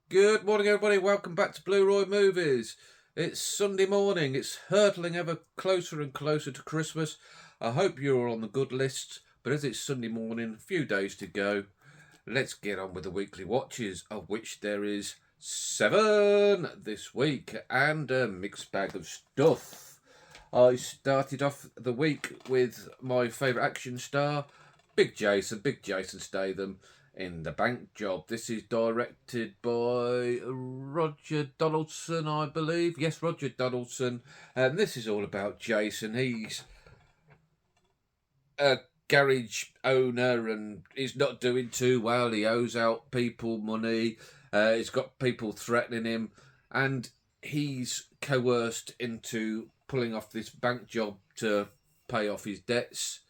Good morning, everybody. Welcome back to Blu-Roy Movies. It's Sunday morning. It's hurtling ever closer and closer to Christmas. I hope you're on the good list, but as it's Sunday morning, a few days to go, let's get on with the weekly watches, of which there is 7 this week, and a mixed bag of stuff. I started off the week with my favourite action star, Big Jason Statham, in The Bank Job. This is directed by Roger Donaldson, I believe. Yes, Roger Donaldson. And this is all about Jason. He's a garage owner and he's not doing too well. He owes out people money. He's got people threatening him. And he's coerced into pulling off this bank job to pay off his debts.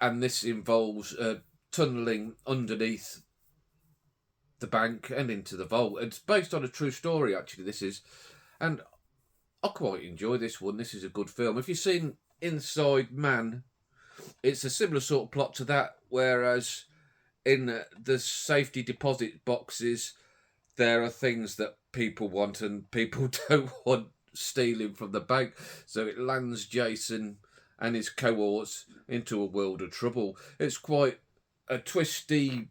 And this involves tunnelling underneath the bank and into the vault. It's based on a true story, actually, this is. And I quite enjoy this one. This is a good film. If you've seen Inside Man, it's a similar sort of plot to that, whereas in the safety deposit boxes, there are things that people want and people don't want stealing from the bank. So it lands Jason and his cohorts into a world of trouble. It's quite a twisty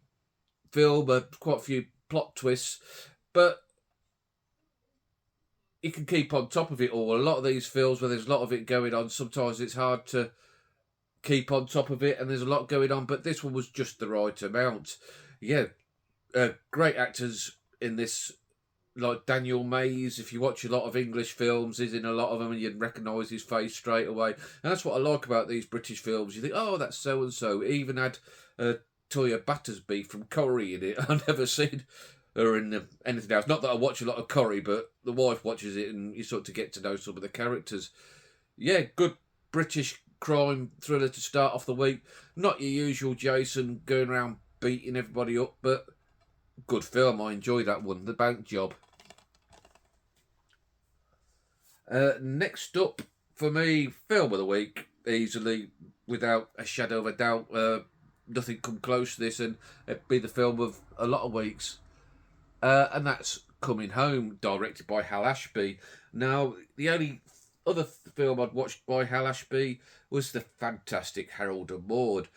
film, quite a few plot twists, but you can keep on top of it all. A lot of these films where there's a lot of it going on, sometimes it's hard to keep on top of it, and there's a lot going on, but this one was just the right amount. Yeah, great actors in this, like Daniel Mays. If you watch a lot of English films, he's in a lot of them and you'd recognise his face straight away. And that's what I like about these British films. You think, oh, that's so-and-so. It even had Toya Battersby from Corrie in it. I've never seen her in anything else. Not that I watch a lot of Corrie, but the wife watches it and you sort of get to know some of the characters. Yeah, good British crime thriller to start off the week. Not your usual Jason going around beating everybody up, but good film. I enjoyed that one, The Bank Job. Next up for me, film of the week, easily, without a shadow of a doubt. Nothing come close to this, and it'd be the film of a lot of weeks. And that's Coming Home, directed by Hal Ashby. Now, the only other film I'd watched by Hal Ashby was the fantastic Harold and Maude.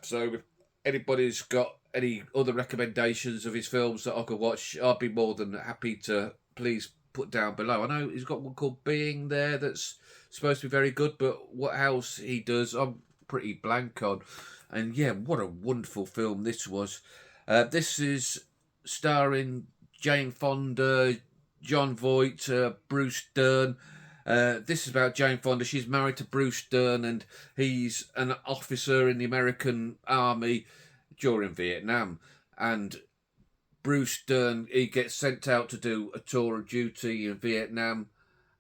So if anybody's got any other recommendations of his films that I could watch, I'd be more than happy to please put down below. I know he's got one called Being there that's supposed to be very good, but what else he does, I'm pretty blank on. And yeah, what a wonderful film this was. This is starring Jane Fonda, John Voight, Bruce Dern. This is about Jane Fonda. She's married to Bruce Dern, and he's an officer in the American Army during Vietnam. And Bruce Dern, he gets sent out to do a tour of duty in Vietnam,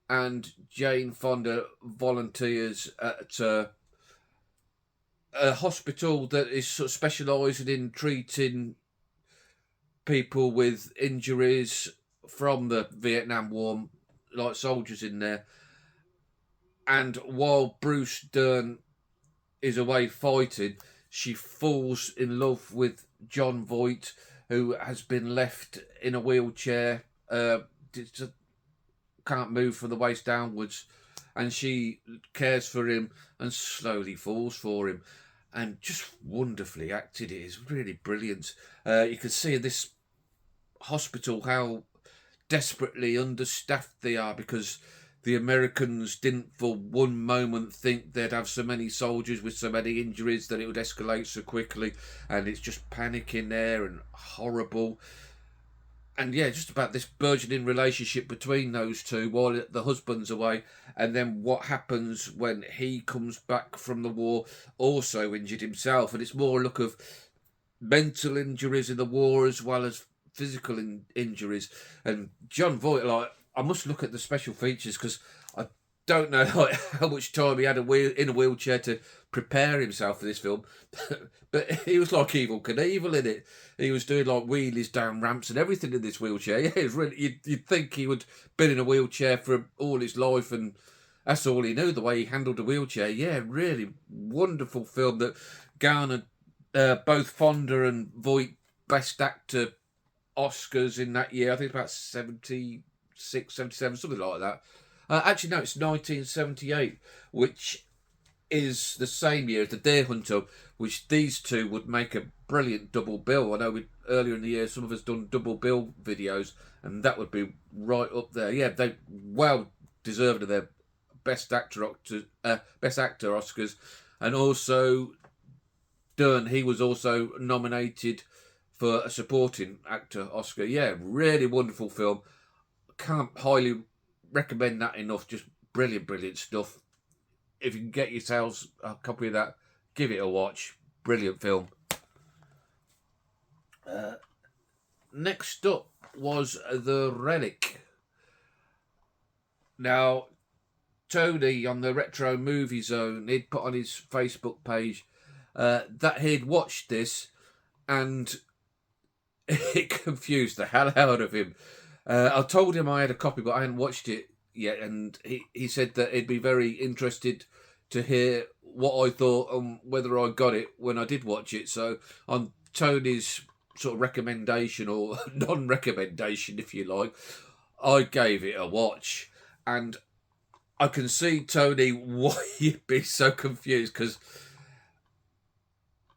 and Jane Fonda volunteers at a hospital that is sort of specialising in treating people with injuries from the Vietnam War, like soldiers in there. And while Bruce Dern is away fighting, she falls in love with John Voight, who has been left in a wheelchair, can't move from the waist downwards, and she cares for him and slowly falls for him. And just wonderfully acted. It is really brilliant. You can see in this hospital how desperately understaffed they are, because the Americans didn't for one moment think they'd have so many soldiers with so many injuries that it would escalate so quickly, and it's just panic in there and horrible. And yeah, just about this burgeoning relationship between those two while the husband's away, and then what happens when he comes back from the war, also injured himself. And it's more a look of mental injuries in the war as well as physical injuries. And John Voight, like, I must look at the special features because I don't know like how much time he had in a wheelchair to prepare himself for this film, but he was like Evel Knievel in it. He was doing like wheelies down ramps and everything in this wheelchair. Yeah, it was really, you'd think he would been in a wheelchair for all his life, and that's all he knew, the way he handled a wheelchair. Yeah, really wonderful film that garnered both Fonda and Voight Best Actor Oscars in that year. I think about 76, 77, something like that. Actually, no, it's 1978, which is the same year as The Deer Hunter, which these two would make a brilliant double bill. I know earlier in the year some of us done double bill videos, and that would be right up there. Yeah, they well deserved of their best actor Oscars, and also Dern. He was also nominated for a supporting actor Oscar. Yeah, really wonderful film. Can't highly recommend that enough. Just brilliant, brilliant stuff. If you can get yourselves a copy of that, give it a watch. Brilliant film. Next up was The Relic. Now, Tony on the Retro Movie Zone, he'd put on his Facebook page that he'd watched this, and it confused the hell out of him. I told him I had a copy, but I hadn't watched it yet, and he said that he'd be very interested to hear what I thought and whether I got it when I did watch it. So on Tony's sort of recommendation, or non-recommendation if you like, I gave it a watch, and I can see, Tony, why you'd be so confused, because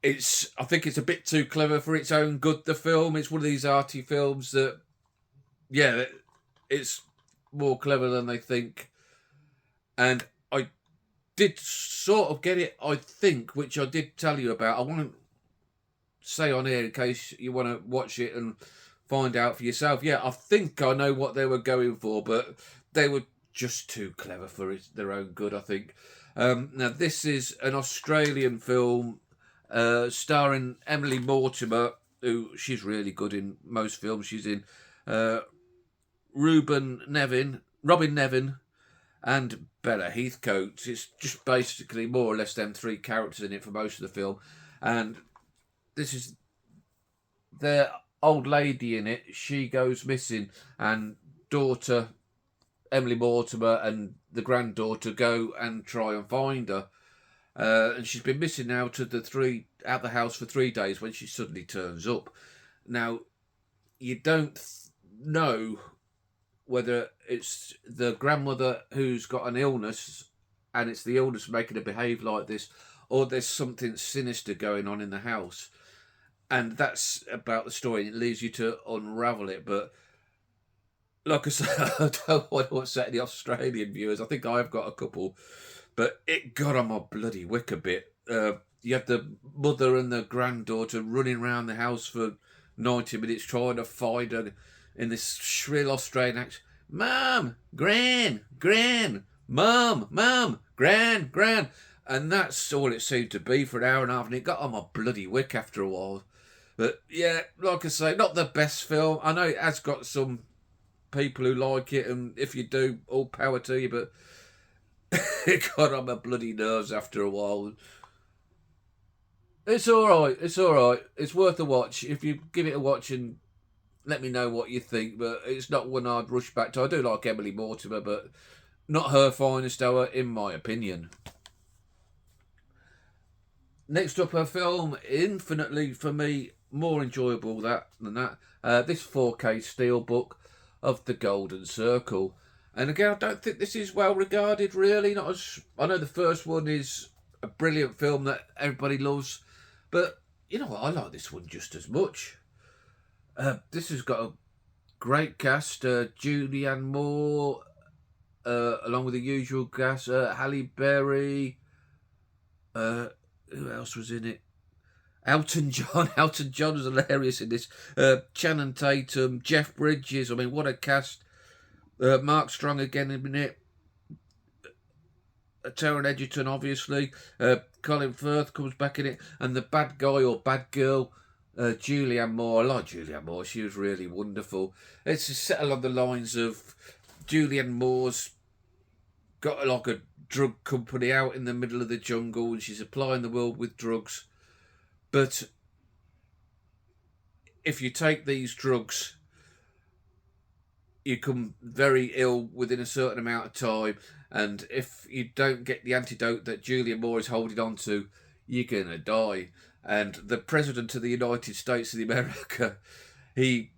I think it's a bit too clever for its own good, the film. It's one of these arty films that, yeah, it's more clever than they think. And I did sort of get it, I think, which I did tell you about. I want to say on here in case you want to watch it and find out for yourself. Yeah, I think I know what they were going for, but they were just too clever for their own good, I think. Now, this is an Australian film starring Emily Mortimer, who she's really good in most films she's in. Robin Nevin, and Bella Heathcote. It's just basically more or less them three characters in it for most of the film. And this is their old lady in it. She goes missing, and daughter Emily Mortimer and the granddaughter go and try and find her. And she's been missing out of the house for 3 days when she suddenly turns up. Now, you don't know whether it's the grandmother who's got an illness and it's the illness making her behave like this, or there's something sinister going on in the house. And that's about the story. It leaves you to unravel it. But like I said, I don't want to upset the Australian viewers. I think I've got a couple. But it got on my bloody wick a bit. You had the mother and the granddaughter running around the house for 90 minutes trying to find her in this shrill Australian accent. Mum, Gran, Mum, Gran. And that's all it seemed to be for an hour and a half, and it got on my bloody wick after a while. But yeah, like I say, not the best film. I know it has got some people who like it, and if you do, all power to you, but it got on my bloody nerves after a while. It's alright. It's worth a watch. If you give it a watch and let me know what you think, but it's not one I'd rush back to. I do like Emily Mortimer, but not her finest hour, in my opinion. Next up, a film infinitely, for me, more enjoyable than that. This 4K steelbook of The Golden Circle. And again, I don't think this is well regarded, really. Not as I know the first one is a brilliant film that everybody loves, but you know what? I like this one just as much. This has got a great cast: Julianne Moore, along with the usual cast, Halle Berry. Who else was in it? Elton John. Elton John was hilarious in this. Channing Tatum, Jeff Bridges. I mean, what a cast. Mark Strong again in it. Taron Egerton, obviously. Colin Firth comes back in it. And the bad guy or bad girl, Julianne Moore. I like Julianne Moore. She was really wonderful. It's set along the lines of Julianne Moore's got like a drug company out in the middle of the jungle, and she's supplying the world with drugs. But if you take these drugs, you come very ill within a certain amount of time, and if you don't get the antidote that Julianne Moore is holding on to, you're gonna die. And the President of the United States of America, he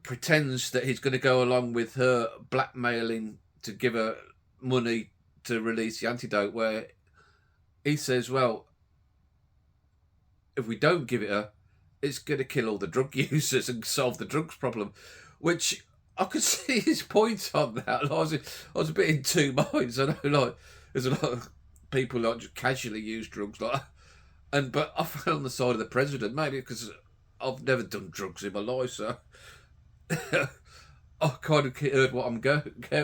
pretends that he's going to go along with her blackmailing to give her money to release the antidote, where he says, well, if we don't give it her, it's going to kill all the drug users and solve the drugs problem, which I could see his point on that. I was a bit in two minds. I know, like, there's a lot of people like just casually use drugs, like, but I fell on the side of the president, maybe because I've never done drugs in my life, so I kind of heard what I'm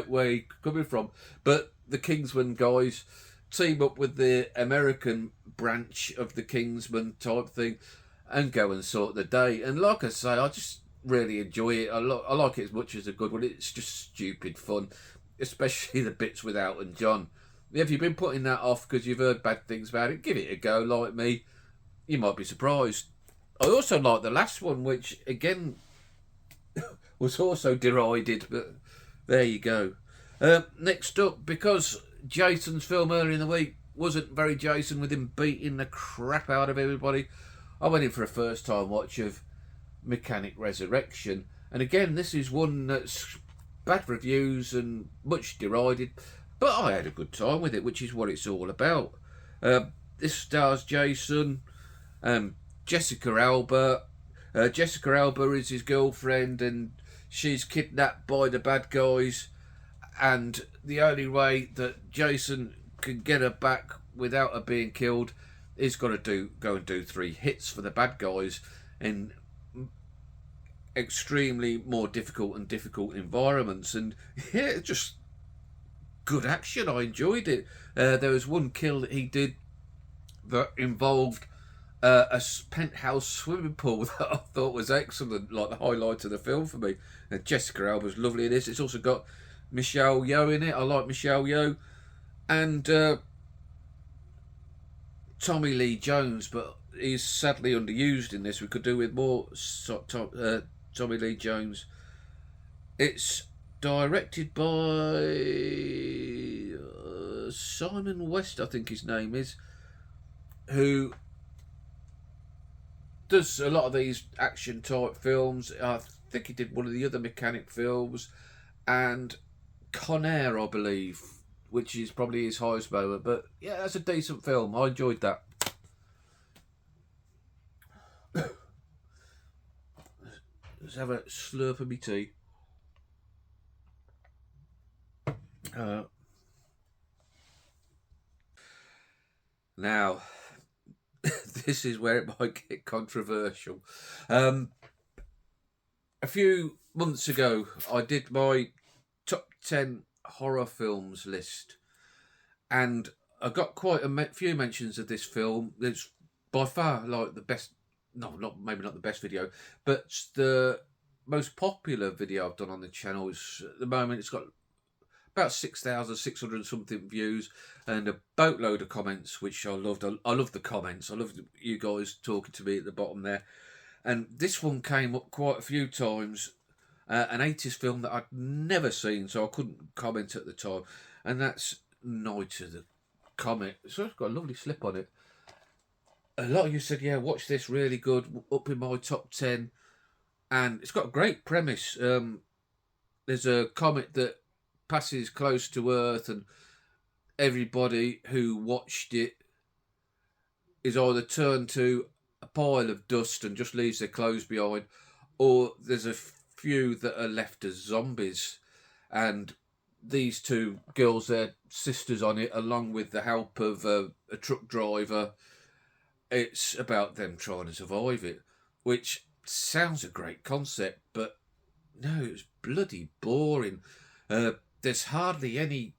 where he's coming from. But the Kingsman guys team up with the American branch of the Kingsman type thing and go and sort the day. And like I say, I just really enjoy it. I like it as much as a good one. It's just stupid fun, especially the bits with Elton John. If you've been putting that off because you've heard bad things about it, give it a go. Like me, you might be surprised. I also like the last one, which again was also derided, but there you go. Next up, because Jason's film earlier in the week wasn't very Jason, with him beating the crap out of everybody, I went in for a first time watch of Mechanic Resurrection. And again, this is one that's bad reviews and much derided, but I had a good time with it, which is what it's all about. This stars Jason, Jessica Alba. Jessica Alba is his girlfriend, and she's kidnapped by the bad guys. And the only way that Jason can get her back without her being killed is got to go and do 3 hits for the bad guys in extremely more difficult environments. And yeah, just good action. I enjoyed it. There was one kill that he did that involved a penthouse swimming pool that I thought was excellent, like the highlight of the film for me. And Jessica Alba's lovely in this. It's also got Michelle Yeoh in it. I like Michelle Yeoh. And Tommy Lee Jones, but he's sadly underused in this. We could do with more Tommy Lee Jones. It's directed by Simon West, I think his name is, who does a lot of these action type films. I think he did one of the other mechanic films, and Con Air, I believe, which is probably his highest moment. But yeah, that's a decent film. I enjoyed that. Let's have a slurp of my tea. Now, this is where it might get controversial. A few months ago, I did my top 10 horror films list, and I got quite a few mentions of this film. It's by far like the best, maybe not the best video, but the most popular video I've done on the channel. Is at the moment it's got about 6,600 something views and a boatload of comments, which I loved. I love the comments. I love you guys talking to me at the bottom there. And this one came up quite a few times. An 80s film that I'd never seen, so I couldn't comment at the time. And that's Night of the Comet. So it's got a lovely slip on it. A lot of you said, yeah, watch this, really good, up in my top 10. And it's got a great premise. There's a comet that passes close to Earth, and everybody who watched it is either turned to a pile of dust and just leaves their clothes behind, or there's a few that are left as zombies. And these two girls, they're sisters on it, along with the help of a truck driver. It's about them trying to survive it, which sounds a great concept, but no, it was bloody boring. There's hardly any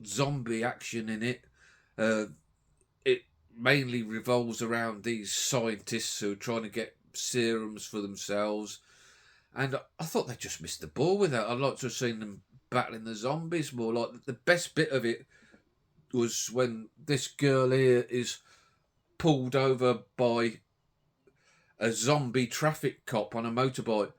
zombie action in it. It mainly revolves around these scientists who are trying to get serums for themselves. And I thought they just missed the ball with that. I'd like to have seen them battling the zombies more. Like, the best bit of it was when this girl here is pulled over by a zombie traffic cop on a motorbike,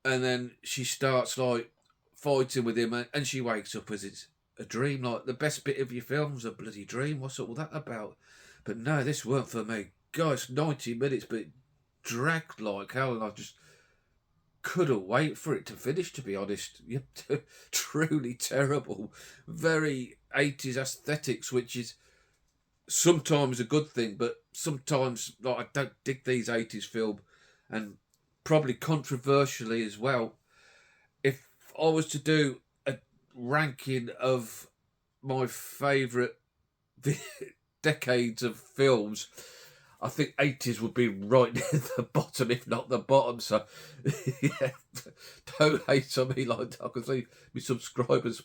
and then she starts like fighting with him, and she wakes up as it's a dream. Like, the best bit of your film's a bloody dream. What's all that about? But no, this weren't for me. Guys, 90 minutes, but it dragged like hell, and I just couldn't wait for it to finish, to be honest. Truly terrible. Very 80s aesthetics, which is sometimes a good thing, but sometimes like I don't dig these 80s film, and probably controversially as well. If I was to do a ranking of my favourite decades of films, I think 80s would be right near the bottom, if not the bottom. So, yeah, don't hate on me like that. I can see my subscribers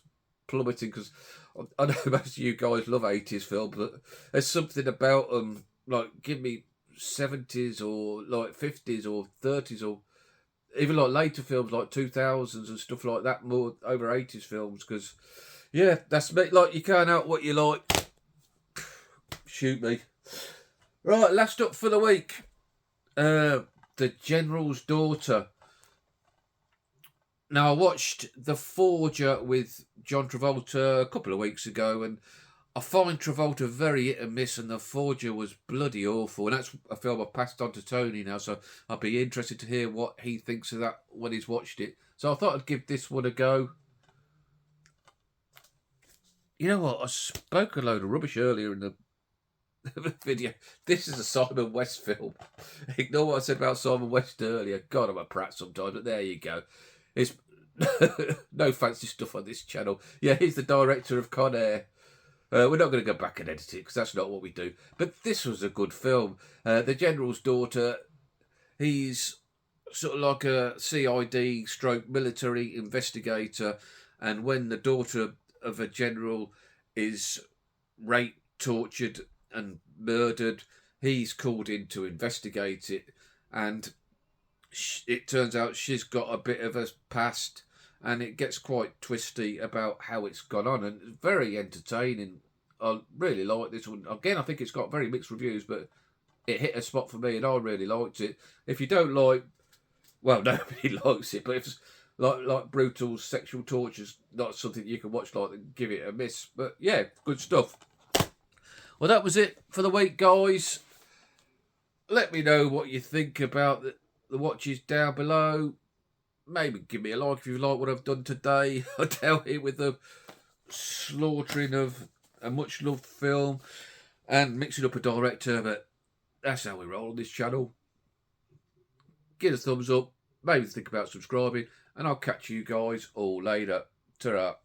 plummeting because I know most of you guys love 80s films, but there's something about them, like, give me 70s or like 50s or 30s or even like later films like 2000s and stuff like that, more over 80s films, because, yeah, that's me. Like, you can't help what you like. Shoot me. Right, last up for the week. The General's Daughter. Now, I watched The Forger with John Travolta a couple of weeks ago, and I find Travolta very hit and miss, and The Forger was bloody awful. And that's a film I passed on to Tony now, so I'll be interested to hear what he thinks of that when he's watched it. So I thought I'd give this one a go. You know what? I spoke a load of rubbish earlier in the video. This is a Simon West film. Ignore what I said about Simon West earlier. God, I'm a prat sometimes, but there you go. It's no fancy stuff on this channel. Yeah, he's the director of Con Air. We're not going to go back and edit it because that's not what we do. But this was a good film. The General's Daughter, he's sort of like a CID stroke military investigator, and when the daughter of a general is raped, tortured and murdered, he's called in to investigate it, and it turns out she's got a bit of a past, and it gets quite twisty about how it's gone on, and it's very entertaining. I really like this one. Again, I think it's got very mixed reviews, but it hit a spot for me, and I really liked it. If you don't like, well, nobody likes it, but if it's like brutal sexual torture's not something you can watch, like, then give it a miss. But yeah, good stuff. Well, that was it for the week, guys. Let me know what you think about the watches down below. Maybe give me a like if you like what I've done today. I dealt here with the slaughtering of a much-loved film and mixing up a director, but that's how we roll on this channel. Give us a thumbs up, maybe think about subscribing, and I'll catch you guys all later. Ta-ra.